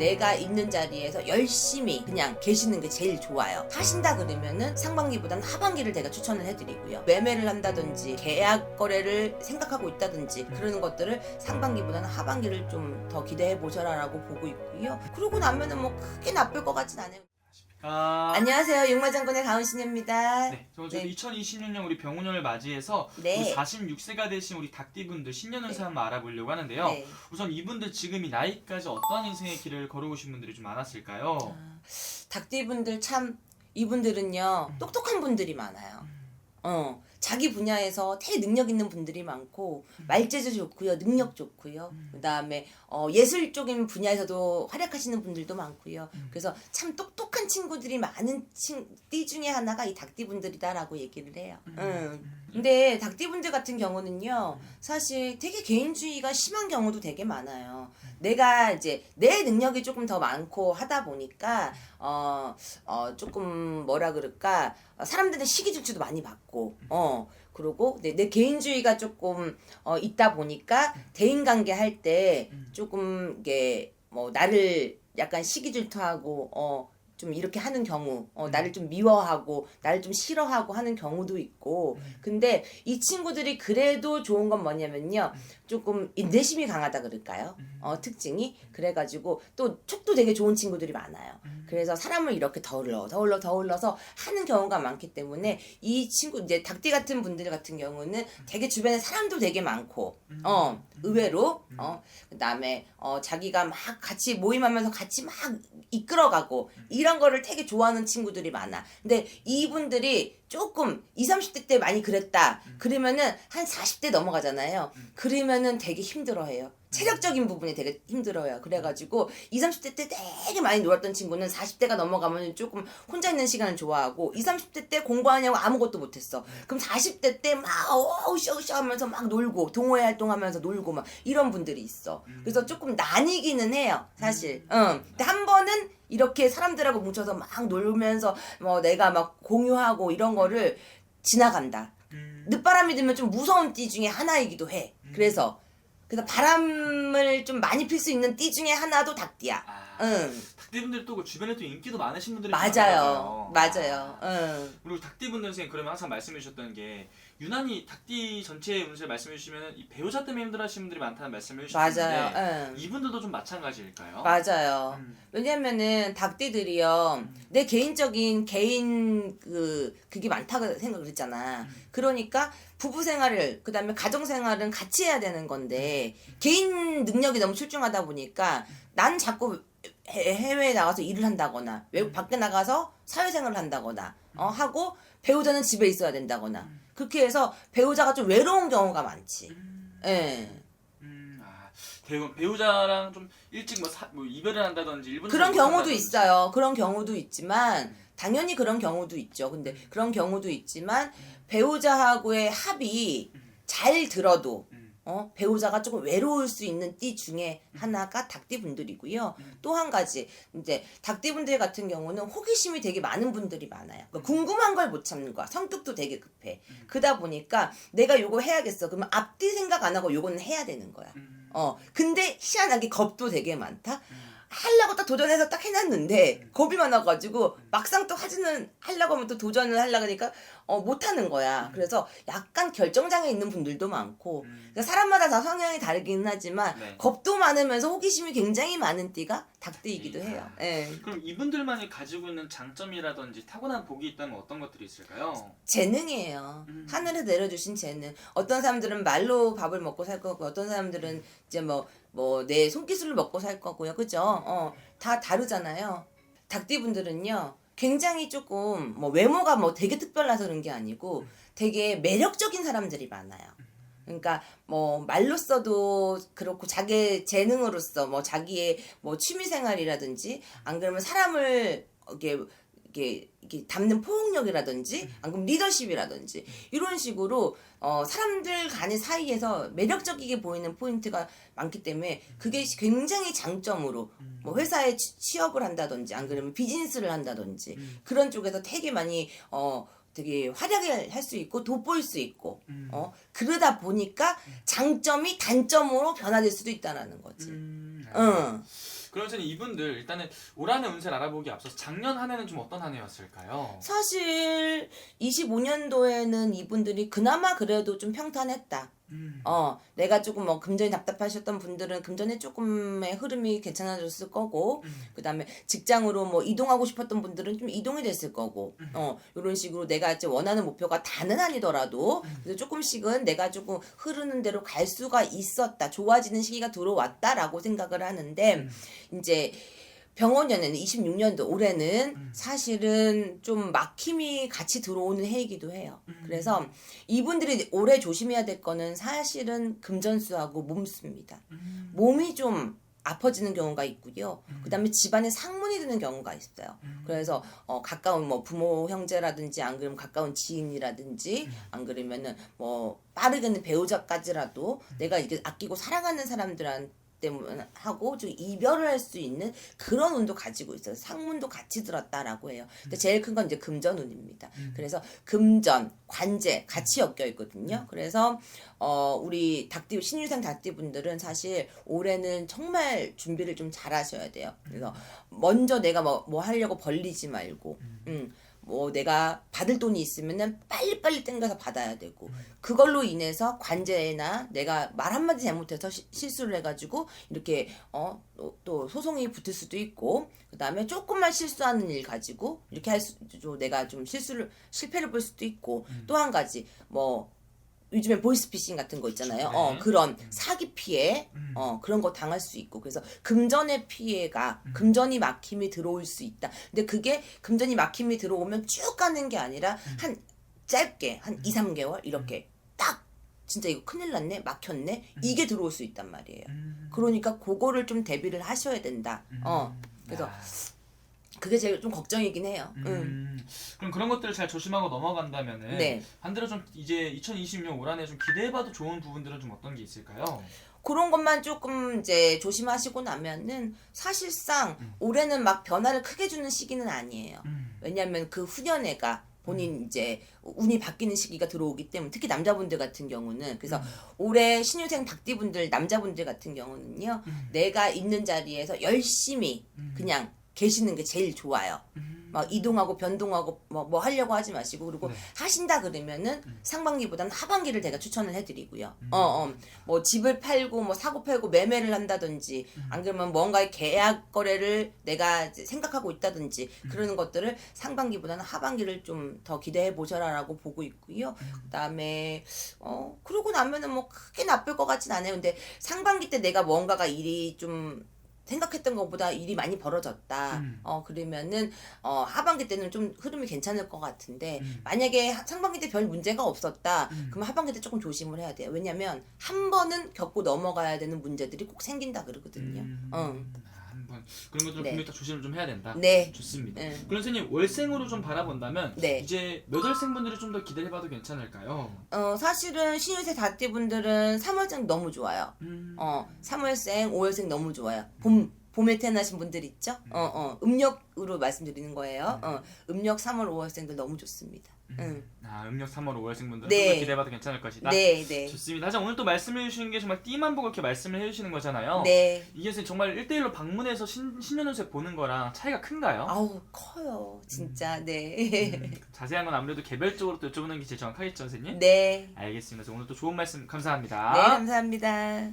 내가 있는 자리에서 열심히 그냥 계시는 게 제일 좋아요. 하신다 그러면은 상반기보다는 하반기를 제가 추천을 해드리고요. 매매를 한다든지 계약 거래를 생각하고 있다든지 그러는 것들을 상반기보다는 하반기를 좀 더 기대해 보셔라라고 보고 있고요. 그러고 나면은 뭐 크게 나쁠 것 같진 않아요. 안녕하세요. 육마장군의 가은신입니다. 네, 저도 2026년 우리 병원년을 맞이해서 네. 우리 46세가 되신 우리 닭띠분들 신년운세 한번 알아보려고 하는데요. 네. 우선 이분들 지금 이 나이까지 어떠한 인생의 길을 걸어오신 분들이 좀 많았을까요? 닭띠분들 참 이분들은요 똑똑한 분들이 많아요. 자기 분야에서 되게 능력 있는 분들이 많고 말재주 좋고요, 능력 좋고요. 그다음에 예술적인 분야에서도 활약하시는 분들도 많고요. 그래서 참 똑똑한 친구들이 많은 띠 중에 하나가 이 닭띠 분들이다라고 얘기를 해요. 근데 닭띠 분들 같은 경우는요, 사실 되게 개인주의가 심한 경우도 되게 많아요. 내가 이제 내 능력이 조금 더 많고 하다 보니까 조금 뭐라 그럴까, 사람들의 시기 질투도 많이 받고 그리고 내 개인주의가 조금 있다 보니까 대인관계 할 때 조금 이게 뭐 나를 약간 시기 질투하고 좀 이렇게 하는 경우, 나를 좀 미워하고 나를 좀 싫어하고 하는 경우도 있고. 근데 이 친구들이 그래도 좋은 건 뭐냐면요, 조금 인내심이 강하다 그럴까요? 특징이. 그래가지고 또 촉도 되게 좋은 친구들이 많아요. 그래서 사람을 이렇게 더울러서 하는 경우가 많기 때문에 이 친구, 이제 닭띠 같은 분들 같은 경우는 되게 주변에 사람도 되게 많고 의외로 그다음에 자기가 막 같이 모임하면서 같이 막 이끌어가고 이런 거를 되게 좋아하는 친구들이 많아. 근데 이분들이 조금 20, 30대 때 많이 그랬다 그러면은 한 40대 넘어가잖아요. 그러면은 되게 힘들어해요. 체력적인 부분이 되게 힘들어요. 그래가지고 20, 30대 때 되게 많이 놀았던 친구는 40대가 넘어가면 조금 혼자 있는 시간을 좋아하고 20, 30대 때 공부하냐고 아무것도 못했어. 그럼 40대 때 막 으쌰으쌰 하면서 막 놀고 동호회 활동하면서 놀고 막 이런 분들이 있어. 그래서 조금 나뉘기는 해요, 사실. 근데 한 번은 이렇게 사람들하고 뭉쳐서 막 놀면서 뭐 내가 막 공유하고 이런 거를 지나간다. 늦바람이 들면 좀 무서운 띠 중에 하나이기도 해. 그래서 바람을 좀 많이 필 수 있는 띠 중에 하나도 닭띠야. 닭띠분들 또 그 주변에 또 인기도 많으신 분들이 맞아요. 많아요. 맞아요. 그리고 닭띠분들 선생님 그러면 항상 말씀해 주셨던 게 유난히 닭띠 전체의 운세를 말씀해 주시면 이 배우자 때문에 힘들어하시는 분들이 많다는 말씀을 해주셨는데 맞아요. 이분들도 좀 마찬가지일까요? 맞아요. 왜냐면은 닭띠들이요, 내 개인적인 그게 많다고 생각을 했잖아. 그러니까 부부 생활을, 그 다음에 가정 생활은 같이 해야 되는 건데 개인 능력이 너무 출중하다 보니까 난 자꾸 해외에 나가서 일을 한다거나 외국 밖에 나가서 사회생활을 한다거나 하고 배우자는 집에 있어야 된다거나 그렇게 해서 배우자가 좀 외로운 경우가 많지. 예. 배우자랑 좀 일찍 뭐 이별을 한다든지 일본 그런 경우도 있어요. 그런 경우도 있지만 당연히 그런 경우도 있죠. 근데 그런 경우도 있지만 배우자하고의 합이 잘 들어도 배우자가 조금 외로울 수 있는 띠 중에 하나가 닭띠 분들이고요. 또 한 가지, 이제 닭띠 분들 같은 경우는 호기심이 되게 많은 분들이 많아요. 그러니까 궁금한 걸 못 참는 거야. 성격도 되게 급해. 그러다 보니까 내가 요거 해야겠어. 그러면 앞뒤 생각 안 하고 요거는 해야 되는 거야. 근데 희한하게 겁도 되게 많다. 하려고 딱 도전해서 딱 해놨는데 겁이 많아가지고 막상 또 하려고 하면 또 도전을 하려고 하니까 못하는 거야. 그래서 약간 결정장애 있는 분들도 많고 그러니까 사람마다 다 성향이 다르긴 하지만 겁도 많으면서 호기심이 굉장히 많은 띠가 닭띠이기도 해요. 그럼 이분들만이 가지고 있는 장점이라든지 타고난 복이 있다면 어떤 것들이 있을까요? 재능이에요. 하늘에서 내려주신 재능. 어떤 사람들은 말로 밥을 먹고 살 거고 어떤 사람들은 이제 뭐 내 손기술을 먹고 살 거고요. 그죠? 다 다르잖아요. 닭띠분들은요, 굉장히 조금 뭐 외모가 뭐 되게 특별해서 그런 게 아니고 되게 매력적인 사람들이 많아요. 그러니까 뭐 말로써도 그렇고 자기의 재능으로서 뭐 자기의 뭐 취미 생활이라든지 안 그러면 사람을 이게 담는 포용력이라든지 안 그러면 리더십이라든지 이런 식으로 사람들 간의 사이에서 매력적이게 보이는 포인트가 많기 때문에 그게 굉장히 장점으로 뭐 회사에 취업을 한다든지 안 그러면 비즈니스를 한다든지 그런 쪽에서 되게 많이 되게 활약을 할 수 있고 돋보일 수 있고 그러다 보니까 장점이 단점으로 변화될 수도 있다라는 거지. 그럼 선생님 이분들 일단은 올 한해 운세를 알아보기 앞서서 작년 한 해는 좀 어떤 한 해였을까요? 사실 25년도에는 이분들이 그나마 그래도 좀 평탄했다. 내가 조금 뭐 금전이 답답하셨던 분들은 금전에 조금의 흐름이 괜찮아졌을 거고, 그 다음에 직장으로 뭐 이동하고 싶었던 분들은 좀 이동이 됐을 거고, 이런 식으로 내가 이제 원하는 목표가 다는 아니더라도, 그래서 조금씩은 내가 조금 흐르는 대로 갈 수가 있었다. 좋아지는 시기가 들어왔다라고 생각을 하는데, 이제 병원년에는 26년도 올해는 사실은 좀 막힘이 같이 들어오는 해이기도 해요. 그래서 이분들이 올해 조심해야 될 거는 사실은 금전수하고 몸수입니다. 몸이 좀 아파지는 경우가 있고요. 그다음에 집안에 상문이 드는 경우가 있어요. 그래서 가까운 뭐 부모 형제라든지 안 그러면 가까운 지인이라든지 안 그러면은 뭐 빠르게는 배우자까지라도 내가 이게 아끼고 사랑하는 사람들한테 때문에 하고 좀 이별을 할 수 있는 그런 운도 가지고 있어요. 상문도 같이 들었다라고 해요. 근데 제일 큰 건 이제 금전운입니다. 그래서 금전, 관재 같이 엮여 있거든요. 그래서 우리 닭띠 신유생 닭띠 분들은 사실 올해는 정말 준비를 좀 잘하셔야 돼요. 그래서 먼저 내가 뭐 하려고 벌리지 말고, 뭐 내가 받을 돈이 있으면은 빨리빨리 땡겨서 받아야 되고, 그걸로 인해서 관제나 내가 말 한마디 잘못해서 실수를 해가지고 이렇게 또 소송이 붙을 수도 있고, 그 다음에 조금만 실수하는 일 가지고 이렇게 내가 좀 실패를 볼 수도 있고, 또 한 가지 뭐 요즘에 보이스피싱 같은 거 있잖아요. 네. 그런 사기 피해, 그런 거 당할 수 있고. 그래서 금전의 피해가, 금전이 막힘이 들어올 수 있다. 근데 그게 금전이 막힘이 들어오면 쭉 가는 게 아니라 한 짧게, 한 2, 3개월 이렇게 딱 진짜 이거 큰일 났네, 막혔네, 이게 들어올 수 있단 말이에요. 그러니까 그거를 좀 대비를 하셔야 된다. 그래서 그게 제일 좀 걱정이긴 해요. 그럼 그런 것들을 잘 조심하고 넘어간다면은 네. 반대로 좀 이제 2020년 올 한해 좀 기대해봐도 좋은 부분들은 좀 어떤 게 있을까요? 그런 것만 조금 이제 조심하시고 나면은 사실상 올해는 막 변화를 크게 주는 시기는 아니에요. 왜냐하면 그 후년에가 본인 이제 운이 바뀌는 시기가 들어오기 때문에, 특히 남자분들 같은 경우는, 그래서 올해 신유생 닭띠분들 남자분들 같은 경우는요, 내가 있는 자리에서 열심히 그냥 계시는 게 제일 좋아요. 막 이동하고 변동하고 뭐 하려고 하지 마시고, 그리고 네. 하신다 그러면은 상반기보다는 하반기를 제가 추천을 해드리고요. 뭐 집을 팔고 뭐 사고 팔고 매매를 한다든지, 안 그러면 뭔가의 계약 거래를 내가 이제 생각하고 있다든지, 그러는 것들을 상반기보다는 하반기를 좀 더 기대해 보셔라라고 보고 있고요. 그다음에 그러고 나면은 뭐 크게 나쁠 것 같진 않아요. 근데 상반기 때 내가 뭔가가 일이 좀 생각했던 것보다 일이 많이 벌어졌다. 그러면은 하반기 때는 좀 흐름이 괜찮을 것 같은데, 만약에 상반기 때 별 문제가 없었다. 그럼 하반기 때 조금 조심을 해야 돼요. 왜냐면 한 번은 겪고 넘어가야 되는 문제들이 꼭 생긴다 그러거든요. 한번 그런 것들은 네. 분명히 다 조심을 좀 해야 된다. 네. 좋습니다. 네. 그럼 선생님 월생으로 좀 바라본다면 네. 이제 몇 월생분들이 좀 더 기대해봐도 괜찮을까요? 사실은 신유세 다띠분들은 3월생 너무 좋아요. 3월생, 5월생 너무 좋아요. 봄에 태어나신 분들 있죠? 음력으로 말씀드리는 거예요. 음력 3월, 5월생들 너무 좋습니다. 음력 3월 5월생분들은 네. 좀 더 기대해봐도 괜찮을 것이다. 네, 네. 좋습니다. 하지만 오늘 또 말씀해 주신 게 정말 띠만 보고 이렇게 말씀을 해주시는 거잖아요. 네. 이게 선생님 정말 1대1로 방문해서 신년운세 보는 거랑 차이가 큰가요? 아우, 커요. 진짜, 네. 자세한 건 아무래도 개별적으로 또 여쭤보는 게 제일 정확하겠죠, 선생님? 네. 알겠습니다. 그래서 오늘 또 좋은 말씀 감사합니다. 네, 감사합니다.